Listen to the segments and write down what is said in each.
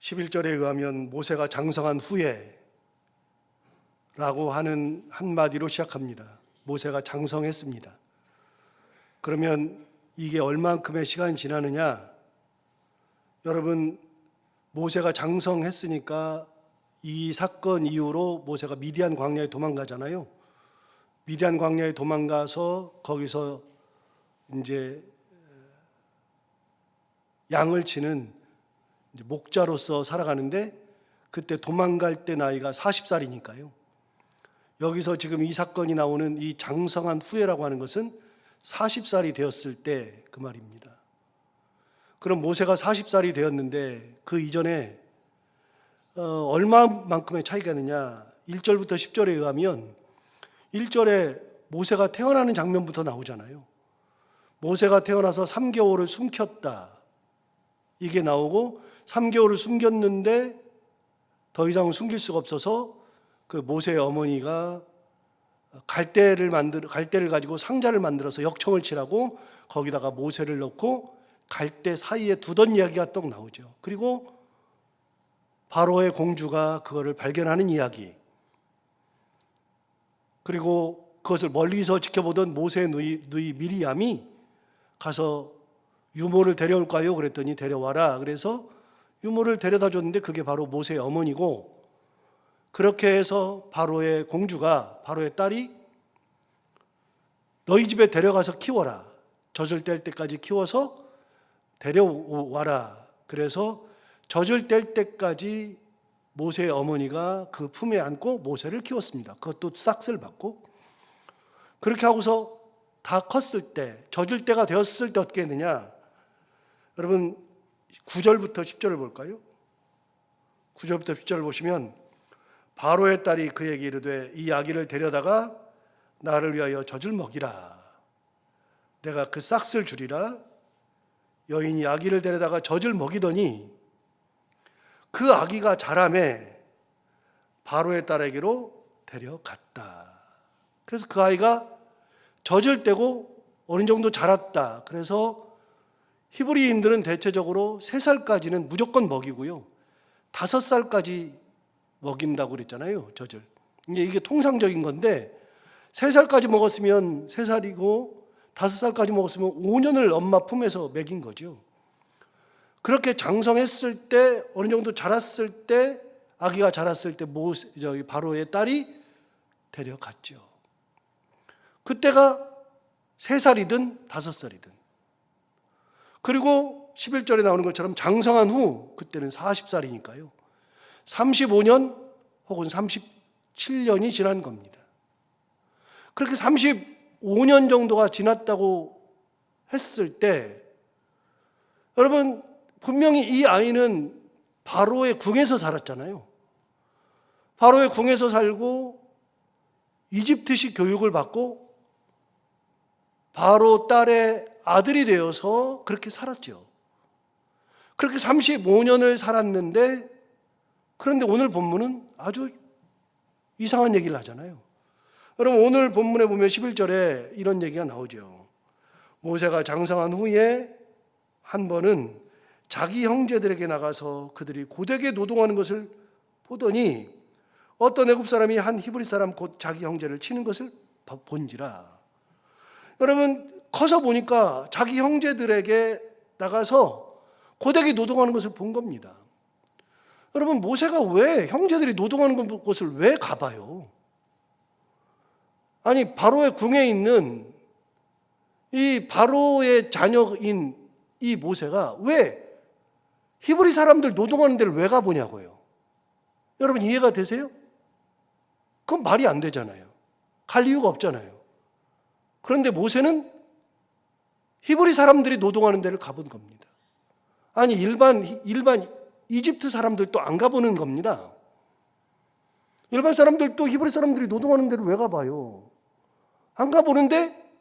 11절에 의하면 모세가 장성한 후에 라고 하는 한마디로 시작합니다. 모세가 장성했습니다. 그러면 이게 얼만큼의 시간이 지나느냐? 여러분, 모세가 장성했으니까 이 사건 이후로 모세가 미디안 광야에 도망가잖아요. 미디안 광야에 도망가서 거기서 이제 양을 치는 목자로서 살아가는데, 그때 도망갈 때 나이가 40살이니까요. 여기서 지금 이 사건이 나오는 이 장성한 후에라고 하는 것은 40살이 되었을 때 그 말입니다. 그럼 모세가 40살이 되었는데 그 이전에 얼마만큼의 차이가 있느냐? 1절부터 10절에 의하면 1절에 모세가 태어나는 장면부터 나오잖아요. 모세가 태어나서 3개월을 숨겼다, 이게 나오고, 3개월을 숨겼는데 더 이상 숨길 수가 없어서 그 모세의 어머니가 갈대를 가지고 상자를 만들어서 역청을 치라고 거기다가 모세를 넣고 갈대 사이에 두던 이야기가 또 나오죠. 그리고 바로의 공주가 그거를 발견하는 이야기, 그리고 그것을 멀리서 지켜보던 모세의 누이 미리암이 가서 유모를 데려올까요? 그랬더니 데려와라. 그래서 유모를 데려다 줬는데 그게 바로 모세의 어머니고, 그렇게 해서 바로의 공주가, 바로의 딸이 너희 집에 데려가서 키워라. 젖을 뗄 때까지 키워서 데려와라. 그래서 젖을 뗄 때까지 모세의 어머니가 그 품에 안고 모세를 키웠습니다. 그것도 싹쓸 받고. 그렇게 하고서 다 컸을 때, 젖을 때가 되었을 때 어떻게 했느냐? 여러분 9절부터 10절을 볼까요? 9절부터 10절을 보시면 바로의 딸이 그에게 이르되 이 아기를 데려다가 나를 위하여 젖을 먹이라. 내가 그 싹쓸 주리라. 여인이 아기를 데려다가 젖을 먹이더니 그 아기가 자라매 바로의 딸에게로 데려갔다. 그래서 그 아이가 젖을 떼고 어느 정도 자랐다. 그래서 히브리인들은 대체적으로 3살까지는 무조건 먹이고요, 5살까지 먹인다고 그랬잖아요, 젖을. 이게 통상적인 건데 3살까지 먹었으면 3살이고 5살까지 먹었으면 5년을 엄마 품에서 먹인 거죠. 그렇게 장성했을 때, 어느 정도 자랐을 때, 아기가 자랐을 때 바로의 딸이 데려갔죠. 그때가 3살이든 5살이든. 그리고 11절에 나오는 것처럼 장성한 후, 그때는 40살이니까요. 35년 혹은 37년이 지난 겁니다. 그렇게 35년 정도가 지났다고 했을 때, 여러분 분명히 이 아이는 바로의 궁에서 살았잖아요. 바로의 궁에서 살고 이집트식 교육을 받고 바로 딸의 아들이 되어서 그렇게 살았죠. 그렇게 35년을 살았는데, 그런데 오늘 본문은 아주 이상한 얘기를 하잖아요. 여러분 오늘 본문에 보면 11절에 이런 얘기가 나오죠. 모세가 장성한 후에 한 번은 자기 형제들에게 나가서 그들이 고되게 노동하는 것을 보더니 어떤 애굽 사람이 한 히브리 사람 곧 자기 형제를 치는 것을 본지라. 여러분 커서 보니까 자기 형제들에게 나가서 고되게 노동하는 것을 본 겁니다. 여러분 모세가 왜 형제들이 노동하는 곳을 왜 가봐요? 아니 바로의 궁에 있는 이 바로의 자녀인 이 모세가 왜 히브리 사람들 노동하는 데를 왜 가보냐고요? 여러분 이해가 되세요? 그건 말이 안 되잖아요. 갈 이유가 없잖아요. 그런데 모세는 히브리 사람들이 노동하는 데를 가본 겁니다. 아니 일반 이집트 사람들도 안 가보는 겁니다. 일반 사람들도 히브리 사람들이 노동하는 데를 왜 가봐요? 안 가보는데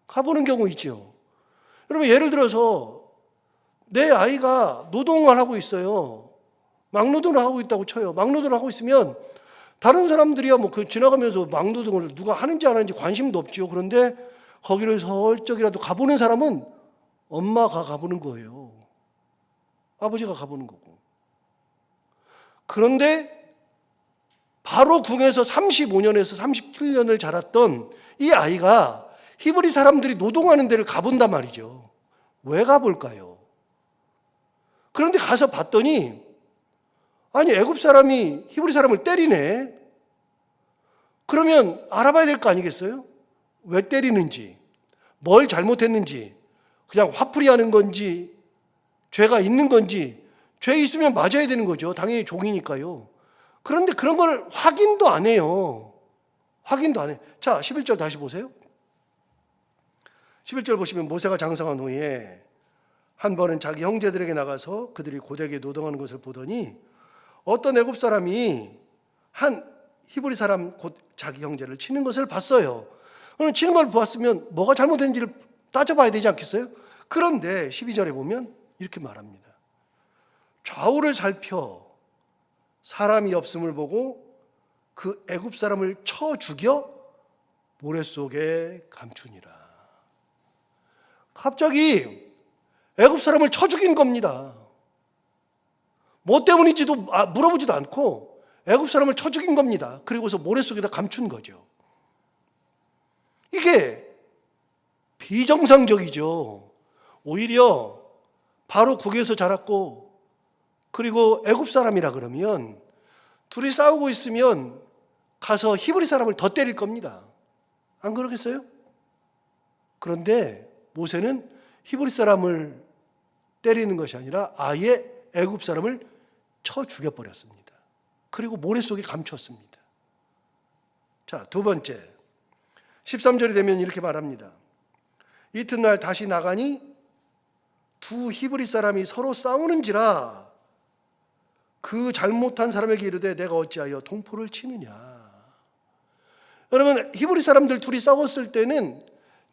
가보는 경우 있죠. 여러분 예를 들어서 내 아이가 노동을 하고 있어요. 막노동을 하고 있다고 쳐요. 막노동을 하고 있으면 다른 사람들이야 뭐 그 지나가면서 막노동을 누가 하는지 안 하는지 관심도 없죠. 그런데 거기를 설적이라도 가보는 사람은 엄마가 가보는 거예요. 아버지가 가보는 거고. 그런데 바로 궁에서 35년에서 37년을 자랐던 이 아이가 히브리 사람들이 노동하는 데를 가본단 말이죠. 왜 가볼까요? 그런데 가서 봤더니 아니 애굽 사람이 히브리 사람을 때리네. 그러면 알아봐야 될 거 아니겠어요? 왜 때리는지, 뭘 잘못했는지, 그냥 화풀이 하는 건지, 죄가 있는 건지. 죄 있으면 맞아야 되는 거죠. 당연히 종이니까요. 그런데 그런 걸 확인도 안 해요. 확인도 안 해. 자, 11절 다시 보세요. 11절 보시면 모세가 장성한 후에 한 번은 자기 형제들에게 나가서 그들이 고되게 노동하는 것을 보더니 어떤 애굽 사람이 한 히브리 사람 곧 자기 형제를 치는 것을 봤어요. 그럼 치는 걸 보았으면 뭐가 잘못된지를 따져봐야 되지 않겠어요? 그런데 12절에 보면 이렇게 말합니다. 좌우를 살펴 사람이 없음을 보고 그 애굽 사람을 쳐 죽여 모래 속에 감추니라. 갑자기 애굽 사람을 쳐 죽인 겁니다. 뭐 때문인지도 물어보지도 않고 애굽 사람을 쳐 죽인 겁니다. 그리고서 모래 속에다 감춘 거죠. 이게 비정상적이죠. 오히려 바로 국에서 자랐고 그리고 애굽 사람이라 그러면 둘이 싸우고 있으면 가서 히브리 사람을 더 때릴 겁니다. 안 그러겠어요? 그런데 모세는 히브리 사람을 때리는 것이 아니라 아예 애굽 사람을 쳐 죽여버렸습니다. 그리고 모래 속에 감추었습니다. 자, 두 번째 13절이 되면 이렇게 말합니다. 이튿날 다시 나가니 두 히브리 사람이 서로 싸우는지라 그 잘못한 사람에게 이르되 내가 어찌하여 동포를 치느냐. 여러분 히브리 사람들 둘이 싸웠을 때는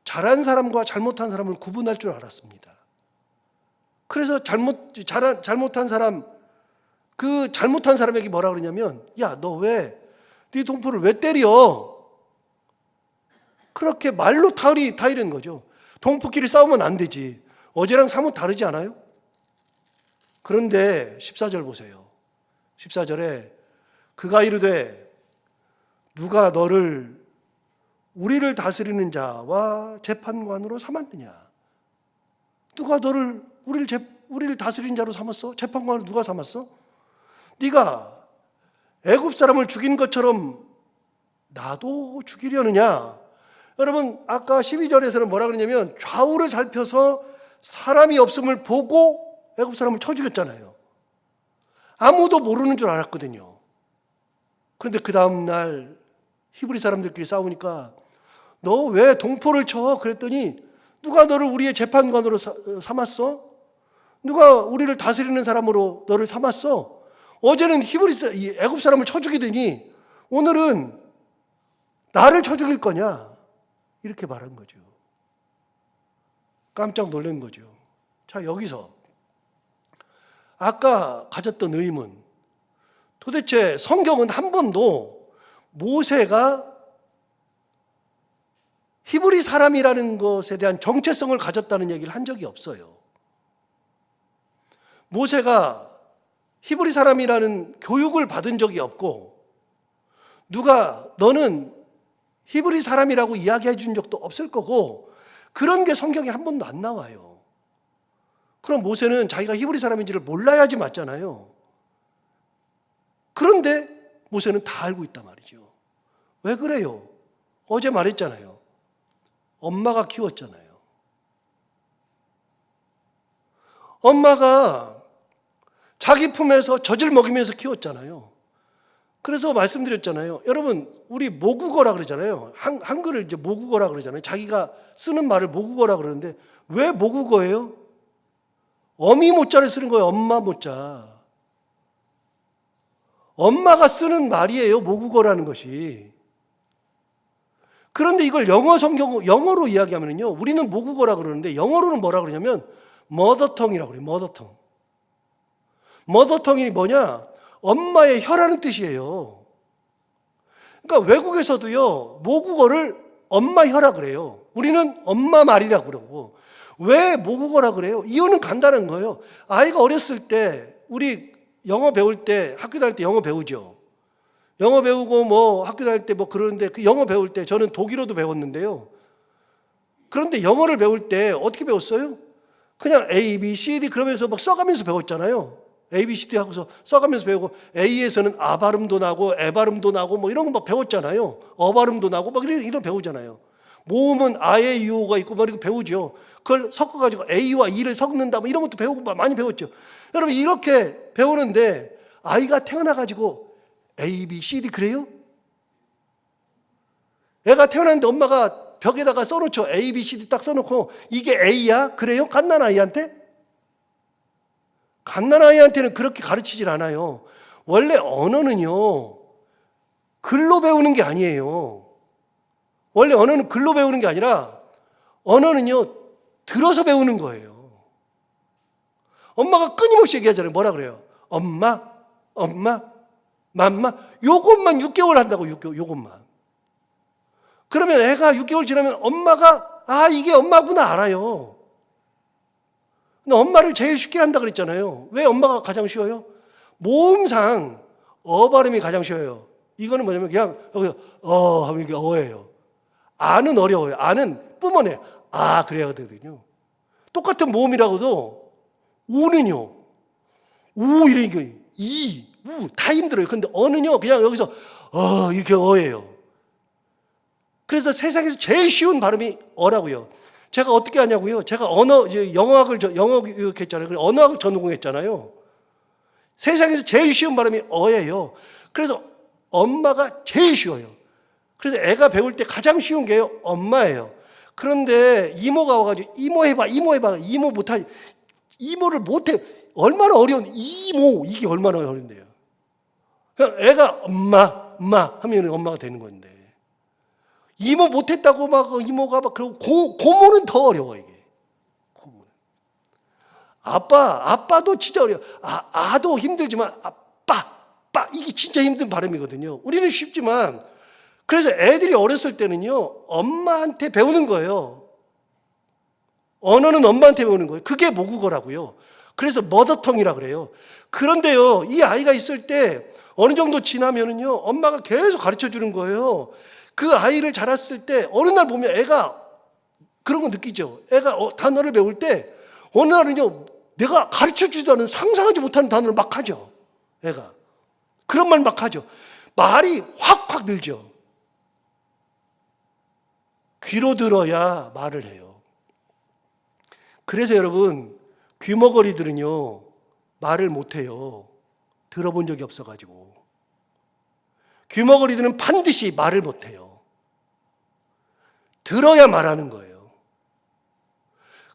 잘한 사람과 잘못한 사람을 구분할 줄 알았습니다. 그래서 잘못한 사람, 그 잘못한 사람에게 뭐라 그러냐면 야, 너 왜 네 동포를 왜 때려? 그렇게 말로 타이르는 거죠. 동포끼리 싸우면 안 되지. 어제랑 사뭇 다르지 않아요? 그런데 14절 보세요. 14절에 그가 이르되 누가 너를 우리를 다스리는 자와 재판관으로 삼았느냐? 누가 너를 우리를 다스리는 자로 삼았어? 재판관으로 누가 삼았어? 네가 애굽 사람을 죽인 것처럼 나도 죽이려느냐? 여러분 아까 12절에서는 뭐라 그러냐면 좌우를 살펴서 사람이 없음을 보고 애굽 사람을 쳐 죽였잖아요. 아무도 모르는 줄 알았거든요. 그런데 그 다음 날 히브리 사람들끼리 싸우니까 너 왜 동포를 쳐? 그랬더니 누가 너를 우리의 재판관으로 삼았어? 누가 우리를 다스리는 사람으로 너를 삼았어? 어제는 애굽 사람을 쳐 죽이더니 오늘은 나를 쳐 죽일 거냐? 이렇게 말한 거죠. 깜짝 놀란 거죠. 자, 여기서 아까 가졌던 의문, 도대체 성경은 한 번도 모세가 히브리 사람이라는 것에 대한 정체성을 가졌다는 얘기를 한 적이 없어요. 모세가 히브리 사람이라는 교육을 받은 적이 없고 누가 너는 히브리 사람이라고 이야기해 준 적도 없을 거고 그런 게 성경에 한 번도 안 나와요. 그럼 모세는 자기가 히브리 사람인지를 몰라야지 맞잖아요. 그런데 모세는 다 알고 있단 말이죠. 왜 그래요? 어제 말했잖아요. 엄마가 키웠잖아요. 엄마가 자기 품에서 젖을 먹이면서 키웠잖아요. 그래서 말씀드렸잖아요. 여러분, 우리 모국어라 그러잖아요. 한글을 이제 모국어라 그러잖아요. 자기가 쓰는 말을 모국어라 그러는데 왜 모국어예요? 어미 모자를 쓰는 거예요. 엄마 모자. 엄마가 쓰는 말이에요. 모국어라는 것이. 그런데 이걸 영어로 이야기하면요. 우리는 모국어라 그러는데 영어로는 뭐라 그러냐면 머더텅이라고 그래요. 머더텅. 머더텅이 뭐냐? 엄마의 혀라는 뜻이에요. 그러니까 외국에서도요. 모국어를 엄마 혀라 그래요. 우리는 엄마 말이라 그러고. 왜 모국어라 그래요? 이유는 간단한 거예요. 아이가 어렸을 때 우리 영어 배울 때 학교 다닐 때 영어 배우죠. 영어 배우고 뭐 학교 다닐 때 뭐 그러는데 그 영어 배울 때 저는 독일어도 배웠는데요. 그런데 영어를 배울 때 어떻게 배웠어요? 그냥 A, B, C, D 그러면서 막 써가면서 배웠잖아요. A, B, C, D 하고서 써가면서 배우고 A에서는 아 발음도 나고 에 발음도 나고 뭐 이런 거 막 배웠잖아요. 어 발음도 나고 막 이런 배우잖아요. 모음은 아에 유오가 있고 막 이렇게 배우죠. 그걸 섞어가지고 A와 E를 섞는다 뭐 이런 것도 배우고 많이 배웠죠. 여러분 이렇게 배우는데 아이가 태어나가지고 A, B, C, D 그래요? 애가 태어났는데 엄마가 벽에다가 써놓죠. A, B, C, D 딱 써놓고 이게 A야? 그래요? 갓난아이한테? 갓난아이한테는 그렇게 가르치질 않아요. 원래 언어는요 글로 배우는 게 아니에요. 원래 언어는 글로 배우는 게 아니라 언어는요 들어서 배우는 거예요. 엄마가 끊임없이 얘기하잖아요. 뭐라 그래요? 엄마, 엄마, 맘마. 요것만 6개월 한다고. 6개월 요것만. 그러면 애가 6개월 지나면 엄마가 아 이게 엄마구나 알아요. 근데 엄마를 제일 쉽게 한다 그랬잖아요. 왜 엄마가 가장 쉬워요? 모음상 어 발음이 가장 쉬워요. 이거는 뭐냐면 그냥 여기서 어 하면 이게 어예요. 아는 어려워요. 아는 뿜어내. 아 그래야 되거든요. 똑같은 모음이라고도 우는요. 우 이러니까 이, 우 다 힘들어요. 근데 어는요 그냥 여기서 어 이렇게 어예요. 그래서 세상에서 제일 쉬운 발음이 어라고요. 제가 어떻게 하냐고요? 제가 영어 교육했잖아요. 그래서 언어학을 전공했잖아요. 세상에서 제일 쉬운 발음이 어예요. 그래서 엄마가 제일 쉬워요. 그래서 애가 배울 때 가장 쉬운 게 엄마예요. 그런데 이모가 와가지고 이모 해봐. 이모를 못해. 얼마나 어려운 이모 이게 얼마나 어려운데요. 그냥 애가 엄마 하면 엄마가 되는 건데. 이모 못했다고 막 이모가 막 그러고 고모는 더 어려워 이게. 고모는. 아빠도 진짜 어려워. 아도 힘들지만 아빠 이게 진짜 힘든 발음이거든요. 우리는 쉽지만 그래서 애들이 어렸을 때는요 엄마한테 배우는 거예요. 언어는 엄마한테 배우는 거예요. 그게 모국어라고요. 그래서 머더텅이라 그래요. 그런데요 이 아이가 있을 때 어느 정도 지나면은요 엄마가 계속 가르쳐 주는 거예요. 그 아이를 자랐을 때 어느 날 보면 애가 그런 거 느끼죠. 애가 단어를 배울 때 어느 날은요 내가 가르쳐 주지도 않은 상상하지 못하는 단어를 막 하죠. 애가 그런 말 막 하죠. 말이 확 늘죠. 귀로 들어야 말을 해요. 그래서 여러분 귀머거리들은요 말을 못해요. 들어본 적이 없어가지고. 귀머거리들은 반드시 말을 못해요. 들어야 말하는 거예요.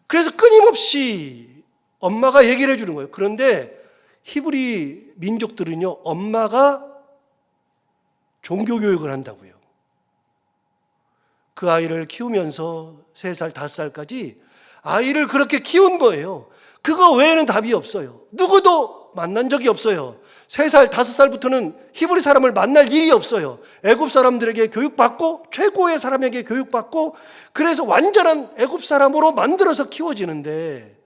그래서 끊임없이 엄마가 얘기를 해주는 거예요. 그런데 히브리 민족들은요 엄마가 종교교육을 한다고요. 그 아이를 키우면서 3살, 5살까지 아이를 그렇게 키운 거예요. 그거 외에는 답이 없어요. 누구도 만난 적이 없어요. 3살, 5살부터는 히브리 사람을 만날 일이 없어요. 애굽 사람들에게 교육받고 최고의 사람에게 교육받고 그래서 완전한 애굽 사람으로 만들어서 키워지는데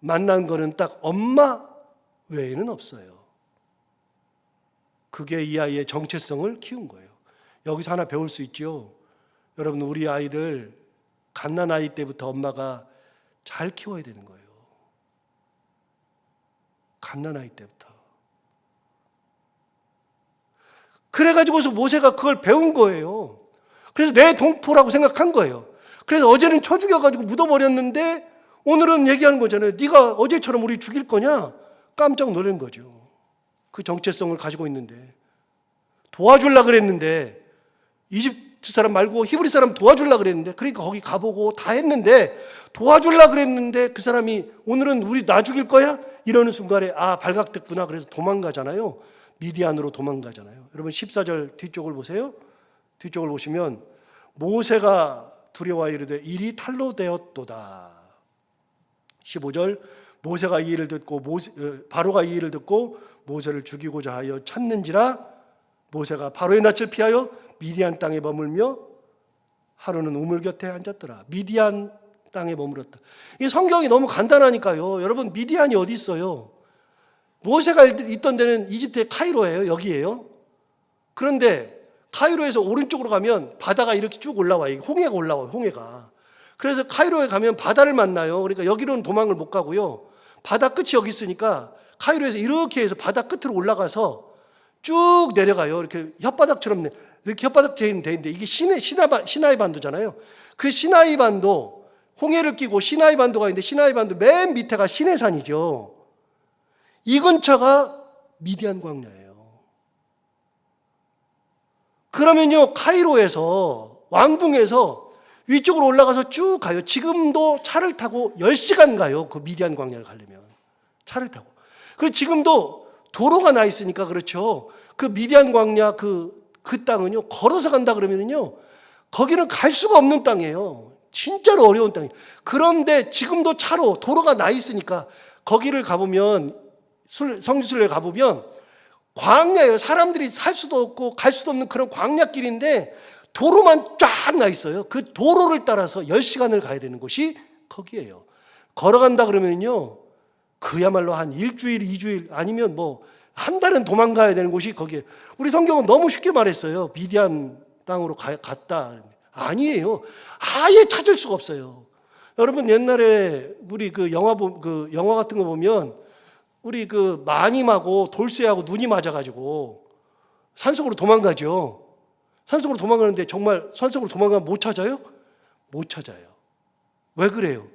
만난 거는 딱 엄마 외에는 없어요. 그게 이 아이의 정체성을 키운 거예요. 여기서 하나 배울 수 있죠. 여러분 우리 아이들 갓난아이 때부터 엄마가 잘 키워야 되는 거예요. 갓난아이 때부터. 그래가지고서 모세가 그걸 배운 거예요. 그래서 내 동포라고 생각한 거예요. 그래서 어제는 쳐 죽여가지고 묻어버렸는데 오늘은 얘기하는 거잖아요. 네가 어제처럼 우리 죽일 거냐? 깜짝 놀란 거죠. 그 정체성을 가지고 있는데 도와주려고 그랬는데 이집트 사람 말고 히브리 사람 도와주려고 그랬는데 그러니까 거기 가보고 다 했는데 도와주려고 그랬는데 그 사람이 오늘은 우리 나 죽일 거야? 이러는 순간에 발각됐구나. 그래서 도망가잖아요. 미디안으로 도망가잖아요. 여러분 14절 뒤쪽을 보세요. 뒤쪽을 보시면 모세가 두려워하여 이르되 일이 탈로 되었도다. 15절 모세가 이 일을 듣고 바로가 이 일을 듣고 모세를 죽이고자 하여 찾는지라 모세가 바로의 낯을 피하여 미디안 땅에 머물며 하루는 우물 곁에 앉았더라. 미디안 땅에 머물렀다. 이 성경이 너무 간단하니까요. 여러분 미디안이 어디 있어요? 모세가 있던 데는 이집트의 카이로예요. 여기예요. 그런데 카이로에서 오른쪽으로 가면 바다가 이렇게 쭉 올라와요. 홍해가 올라와요. 홍해가. 그래서 카이로에 가면 바다를 만나요. 그러니까 여기로는 도망을 못 가고요. 바다 끝이 여기 있으니까 카이로에서 이렇게 해서 바다 끝으로 올라가서 쭉 내려가요. 이렇게 혓바닥처럼 이렇게 혓바닥 돼 있는데 이게 시나이 반도잖아요. 그 시나이 반도, 홍해를 끼고 시나이 반도가 있는데 시나이 반도 맨 밑에가 시내산이죠. 이 근처가 미디안 광야예요. 그러면요, 카이로에서 왕궁에서 위쪽으로 올라가서 쭉 가요. 지금도 차를 타고 10시간 가요. 그 미디안 광야를 가려면 차를 타고. 그리고 지금도 도로가 나 있으니까 그렇죠. 그 미디안 광야 그 땅은요, 걸어서 간다 그러면은요, 거기는 갈 수가 없는 땅이에요. 진짜로 어려운 땅이에요. 그런데 지금도 차로 도로가 나 있으니까 거기를 가보면, 성지순례를 가보면 광야예요. 사람들이 살 수도 없고 갈 수도 없는 그런 광야길인데 도로만 쫙 나 있어요. 그 도로를 따라서 10시간을 가야 되는 곳이 거기예요. 걸어간다 그러면요, 그야말로 한 일주일, 2주일 아니면 뭐 한 달은 도망가야 되는 곳이 거기에. 우리 성경은 너무 쉽게 말했어요. 미디안 땅으로 갔다. 아니에요. 아예 찾을 수가 없어요. 여러분 옛날에 우리 그 영화 같은 거 보면 우리 그 마님하고 돌쇠하고 눈이 맞아가지고 산속으로 도망가죠. 산속으로 도망가는데 정말 산속으로 도망가면 못 찾아요? 못 찾아요. 왜 그래요?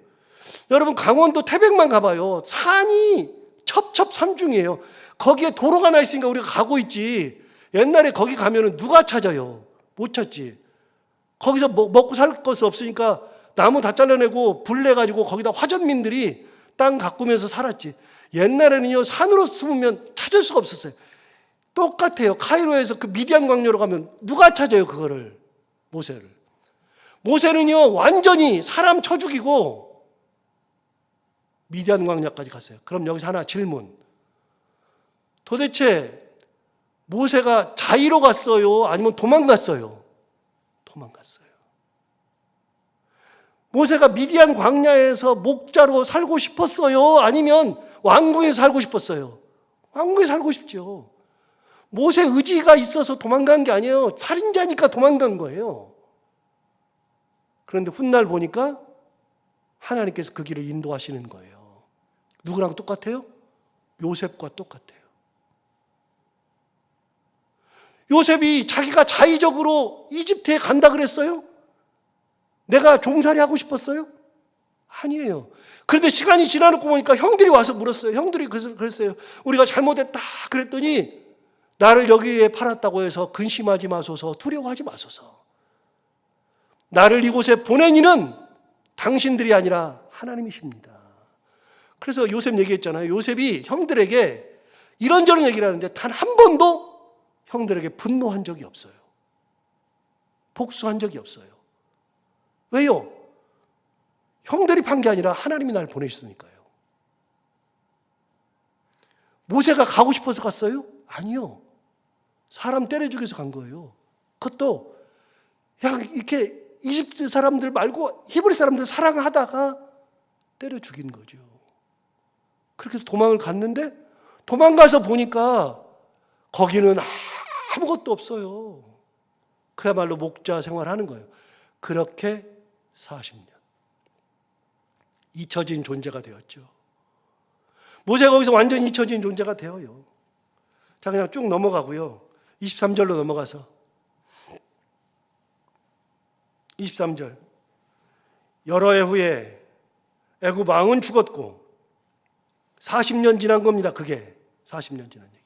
여러분 강원도 태백만 가봐요. 산이 첩첩산중이에요. 거기에 도로가 나 있으니까 우리가 가고 있지. 옛날에 거기 가면은 누가 찾아요? 못 찾지. 거기서 먹고 살 것이 없으니까 나무 다 잘라내고 불 내가지고 거기다 화전민들이 땅 가꾸면서 살았지. 옛날에는요, 산으로 숨으면 찾을 수가 없었어요. 똑같아요. 카이로에서 그 미디안 광야로 가면 누가 찾아요, 그거를? 모세를. 모세는요, 완전히 사람 쳐 죽이고 미디안 광야까지 갔어요. 그럼 여기서 하나 질문. 도대체 모세가 자의로 갔어요? 아니면 도망갔어요? 도망갔어요. 모세가 미디안 광야에서 목자로 살고 싶었어요? 아니면 왕궁에서 살고 싶었어요? 왕궁에 살고 싶죠. 모세 의지가 있어서 도망간 게 아니에요. 살인자니까 도망간 거예요. 그런데 훗날 보니까 하나님께서 그 길을 인도하시는 거예요. 누구랑 똑같아요? 요셉과 똑같아요. 요셉이 자기가 자의적으로 이집트에 간다 그랬어요? 내가 종살이 하고 싶었어요? 아니에요. 그런데 시간이 지나놓고 보니까 형들이 와서 물었어요. 형들이 그랬어요. 우리가 잘못했다 그랬더니 나를 여기에 팔았다고 해서 근심하지 마소서, 두려워하지 마소서. 나를 이곳에 보낸 이는 당신들이 아니라 하나님이십니다. 그래서 요셉 얘기했잖아요. 요셉이 형들에게 이런저런 얘기를 하는데 단 한 번도 형들에게 분노한 적이 없어요. 복수한 적이 없어요. 왜요? 형들이 판 게 아니라 하나님이 날 보내셨으니까요. 모세가 가고 싶어서 갔어요? 아니요. 사람 때려 죽여서 간 거예요. 그것도 그냥 이렇게 이집트 사람들 말고 히브리 사람들 사랑하다가 때려 죽인 거죠. 그렇게 해서 도망을 갔는데 도망가서 보니까 거기는 아무것도 없어요. 그야말로 목자 생활하는 거예요. 그렇게 40년 잊혀진 존재가 되었죠. 모세가 거기서 완전히 잊혀진 존재가 되어요. 자, 그냥 쭉 넘어가고요. 23절로 넘어가서 23절. 여러 해 후에 애굽 왕은 죽었고 40년 지난 겁니다. 그게 40년 지난 얘기.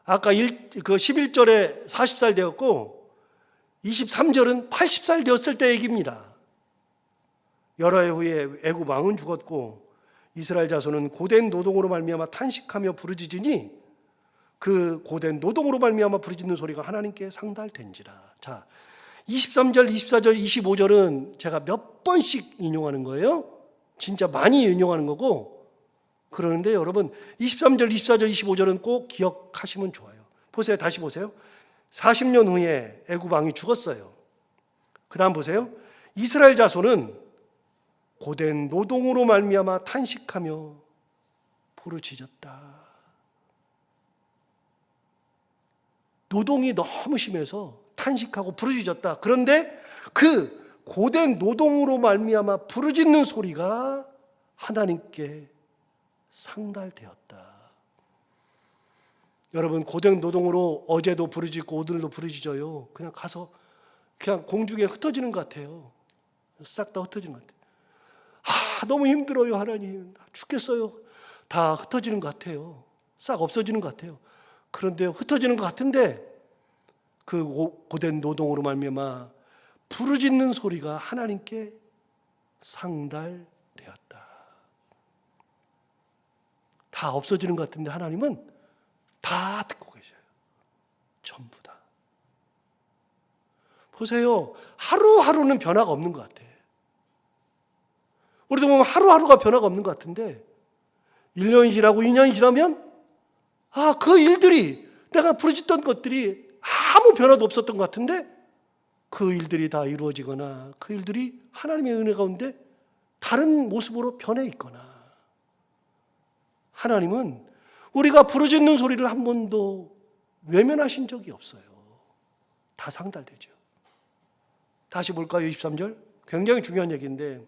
아까 11절에 40살 되었고 23절은 80살 되었을 때 얘기입니다. 여러 해 후에 애굽 왕은 죽었고 이스라엘 자손은 고된 노동으로 말미암아 탄식하며 부르짖으니 그 고된 노동으로 말미암아 부르짖는 소리가 하나님께 상달된지라. 자, 23절, 24절, 25절은 제가 몇 번씩 인용하는 거예요. 진짜 많이 인용하는 거고, 그러는데 여러분 23절, 24절, 25절은 꼭 기억하시면 좋아요. 보세요. 다시 보세요. 40년 후에 애굽 왕이 죽었어요. 그 다음 보세요. 이스라엘 자손은 고된 노동으로 말미암아 탄식하며 부르짖었다. 노동이 너무 심해서 탄식하고 부르짖었다. 그런데 그 고된 노동으로 말미암아 부르짖는 소리가 하나님께 상달되었다. 여러분, 고된 노동으로 어제도 부르짖고 오늘도 부르짖어요. 그냥 가서 그냥 공중에 흩어지는 것 같아요. 싹 다 흩어지는 것 같아요. 너무 힘들어요, 하나님. 죽겠어요. 다 흩어지는 것 같아요. 싹 없어지는 것 같아요. 그런데 흩어지는 것 같은데 그 고된 노동으로 말미암아 부르짖는 소리가 하나님께 상달되었다. 다 없어지는 것 같은데 하나님은 다 듣고 계셔요. 전부 다. 보세요. 하루하루는 변화가 없는 것 같아. 우리도 보면 하루하루가 변화가 없는 것 같은데 1년이 지나고 2년이 지나면 그 일들이, 내가 부르짖던 것들이 아무 변화도 없었던 것 같은데 그 일들이 다 이루어지거나 그 일들이 하나님의 은혜 가운데 다른 모습으로 변해 있거나. 하나님은 우리가 부르짖는 소리를 한 번도 외면하신 적이 없어요. 다 상달되죠. 다시 볼까요? 23절. 굉장히 중요한 얘기인데,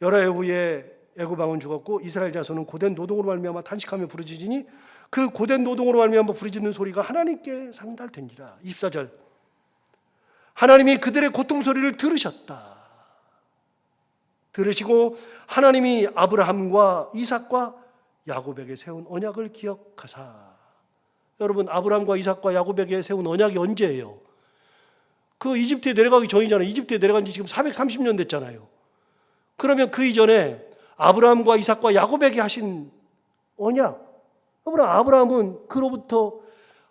여러 해 후에 애굽 왕은 죽었고 이스라엘 자손은 고된 노동으로 말미암아 탄식하며 부르짖으니 그 고된 노동으로 말미암아 부르짖는 소리가 하나님께 상달되니라. 24절. 하나님이 그들의 고통 소리를 들으셨다. 들으시고 하나님이 아브라함과 이삭과 야곱에게 세운 언약을 기억하사. 여러분, 아브라함과 이삭과 야곱에게 세운 언약이 언제예요? 그 이집트에 내려가기 전이잖아요. 이집트에 내려간 지 지금 430년 됐잖아요. 그러면 그 이전에 아브라함과 이삭과 야곱에게 하신 언약. 아브라함은 그로부터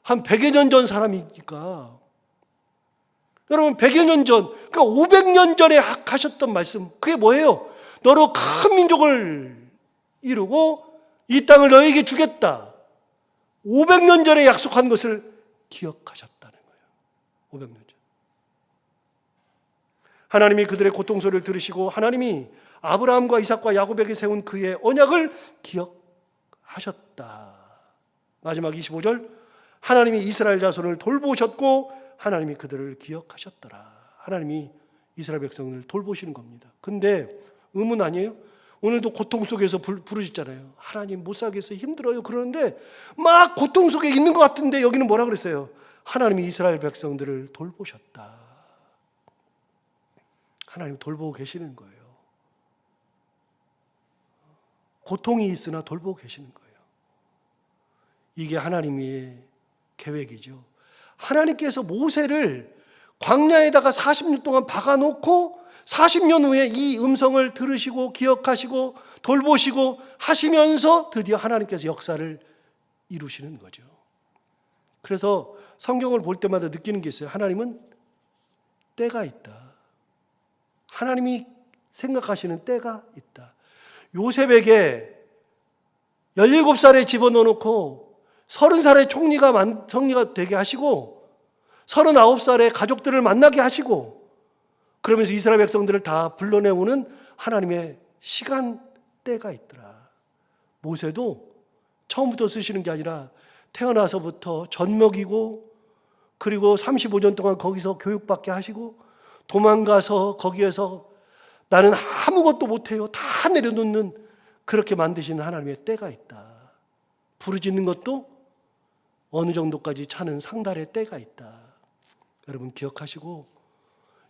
한 100여 년 전 사람이니까. 여러분, 100여 년 전, 그러니까 500년 전에 하셨던 말씀, 그게 뭐예요? 너로 큰 민족을 이루고 이 땅을 너에게 주겠다. 500년 전에 약속한 것을 기억하셨다는 거예요. 500년 전. 하나님이 그들의 고통 소리를 들으시고 하나님이 아브라함과 이삭과 야곱에게 세운 그의 언약을 기억하셨다. 마지막 25절. 하나님이 이스라엘 자손을 돌보셨고 하나님이 그들을 기억하셨더라. 하나님이 이스라엘 백성을 돌보시는 겁니다. 근데 의문 아니에요? 오늘도 고통 속에서 부르짖잖아요. 하나님 못 살겠어요. 힘들어요. 그러는데 막 고통 속에 있는 것 같은데 여기는 뭐라 그랬어요? 하나님이 이스라엘 백성들을 돌보셨다. 하나님 돌보고 계시는 거예요. 고통이 있으나 돌보고 계시는 거예요. 이게 하나님의 계획이죠. 하나님께서 모세를 광야에다가 40년 동안 박아놓고 40년 후에 이 음성을 들으시고 기억하시고 돌보시고 하시면서 드디어 하나님께서 역사를 이루시는 거죠. 그래서 성경을 볼 때마다 느끼는 게 있어요. 하나님은 때가 있다. 하나님이 생각하시는 때가 있다. 요셉에게 17살에 집어넣어놓고 30살에 총리가 되게 하시고 39살에 가족들을 만나게 하시고 그러면서 이스라엘 백성들을 다 불러내오는 하나님의 시간대가 있더라. 모세도 처음부터 쓰시는 게 아니라 태어나서부터 젖먹이고 그리고 35년 동안 거기서 교육받게 하시고 도망가서 거기에서 나는 아무것도 못해요. 다 내려놓는 그렇게 만드시는 하나님의 때가 있다. 부르짖는 것도 어느 정도까지 차는 상달의 때가 있다. 여러분 기억하시고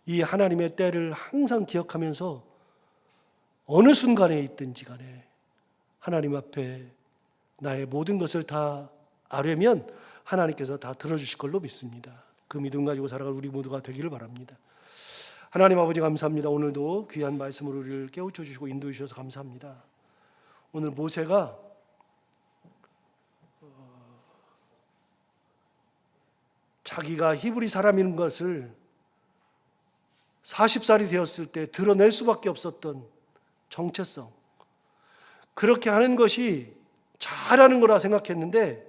이 하나님의 때를 항상 기억하면서 어느 순간에 있든지 간에 하나님 앞에 나의 모든 것을 다 아뢰면 하나님께서 다 들어주실 걸로 믿습니다. 그 믿음 가지고 살아갈 우리 모두가 되기를 바랍니다. 하나님 아버지 감사합니다. 오늘도 귀한 말씀으로 우리를 깨우쳐 주시고 인도해 주셔서 감사합니다. 오늘 모세가 자기가 히브리 사람인 것을 40살이 되었을 때 드러낼 수밖에 없었던 정체성, 그렇게 하는 것이 잘하는 거라 생각했는데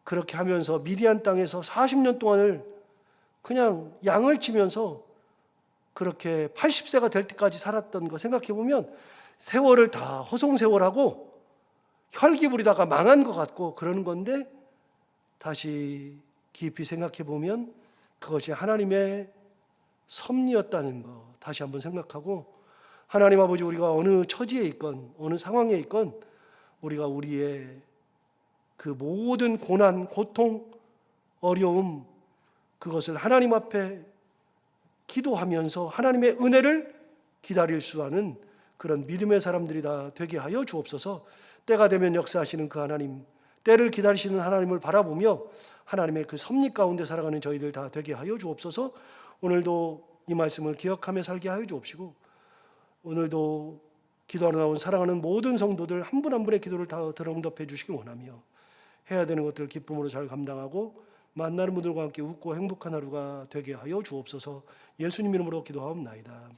그렇게 하면서 미디안 땅에서 40년 동안을 그냥 양을 치면서 그렇게 80세가 될 때까지 살았던 거 생각해보면 세월을 다 허송세월하고 혈기 부리다가 망한 것 같고 그러는 건데 다시 깊이 생각해 보면 그것이 하나님의 섭리였다는 것 다시 한번 생각하고, 하나님 아버지, 우리가 어느 처지에 있건 어느 상황에 있건 우리가 우리의 그 모든 고난, 고통, 어려움, 그것을 하나님 앞에 기도하면서 하나님의 은혜를 기다릴 수 있는 그런 믿음의 사람들이 다 되게 하여 주옵소서. 때가 되면 역사하시는 그 하나님, 때를 기다리시는 하나님을 바라보며 하나님의 그 섭리 가운데 살아가는 저희들 다 되게 하여 주옵소서. 오늘도 이 말씀을 기억하며 살게 하여 주옵시고, 오늘도 기도하러 나온 사랑하는 모든 성도들 한 분 한 분의 기도를 다 들응답해 주시기 원하며, 해야 되는 것들을 기쁨으로 잘 감당하고 만나는 분들과 함께 웃고 행복한 하루가 되게 하여 주옵소서. 예수님 이름으로 기도하옵나이다.